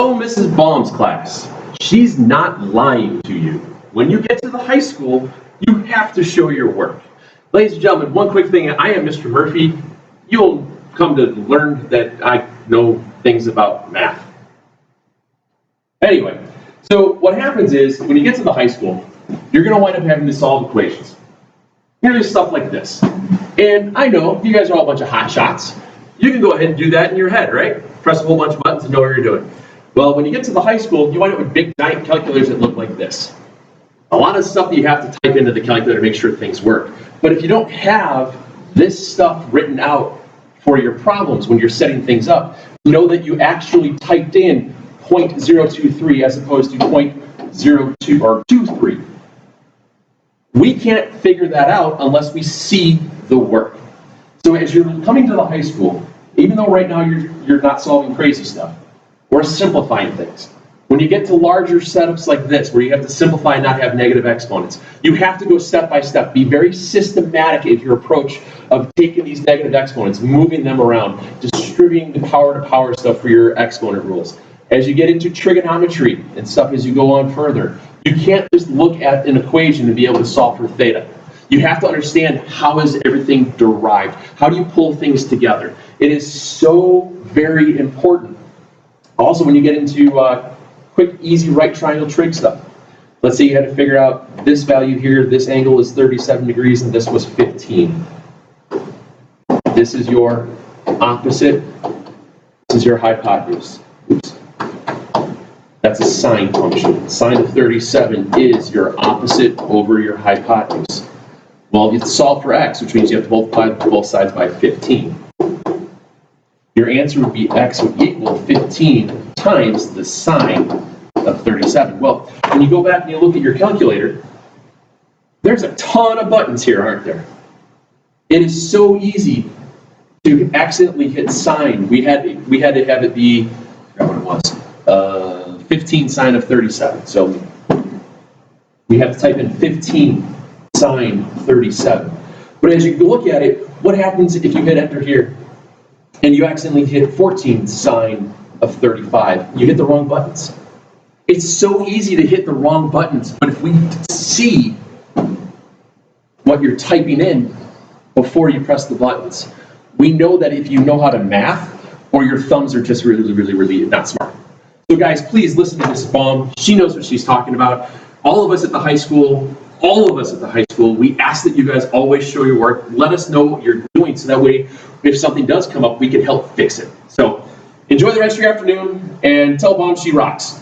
So Mrs. Baum's class, she's not lying to you. When you get to the high school, you have to show your work. Ladies and gentlemen, one quick thing. I am Mr. Murphy. You'll come to learn that I know things about math. Anyway, so what happens is, when you get to the high school, you're going to wind up having to solve equations. Here's stuff like this. And I know you guys are all a bunch of hot shots. You can go ahead and do that in your head, right? Press a whole bunch of buttons and know what you're doing. Well, when you get to the high school, you wind up with big, giant calculators that look like this. A lot of stuff that you have to type into the calculator to make sure things work. But if you don't have this stuff written out for your problems when you're setting things up, know that you actually typed in 0.023 as opposed to 0.02 or 23. We can't figure that out unless we see the work. So as you're coming to the high school, even though right now you're not solving crazy stuff, we're simplifying things. When you get to larger setups like this, where you have to simplify and not have negative exponents, you have to go step by step. Be very systematic in your approach of taking these negative exponents, moving them around, distributing the power to power stuff for your exponent rules. As you get into trigonometry and stuff as you go on further, you can't just look at an equation and be able to solve for theta. You have to understand, how is everything derived? How do you pull things together? It is so very important. Also, when you get into quick, easy right triangle trig stuff. Let's say you had to figure out this value here, this angle is 37 degrees, and this was 15. This is your opposite, this is your hypotenuse. Oops. That's a sine function. Sine of 37 is your opposite over your hypotenuse. Well, you have to solve for x, which means you have to multiply both sides by 15. Your answer would be x would equal 15 times the sine of 37. Well, when you go back and you look at your calculator, there's a ton of buttons here, aren't there? It is so easy to accidentally hit sine. We had to have it be, I forgot what it was, 15 sine of 37. So we have to type in 15 sine 37. But as you look at it, what happens if you hit enter here and you accidentally hit 14 sine of 35? You hit the wrong buttons. It's so easy to hit the wrong buttons, but if we see what you're typing in before you press the buttons, we know that if you know how to math, or your thumbs are just really not smart. So guys, please listen to Mrs. Baum. She knows what she's talking about. All of us at the high school, we ask that you guys always show your work. Let us know what you're doing, so that way, if something does come up, we can help fix it. So enjoy the rest of your afternoon, and tell Baum she rocks.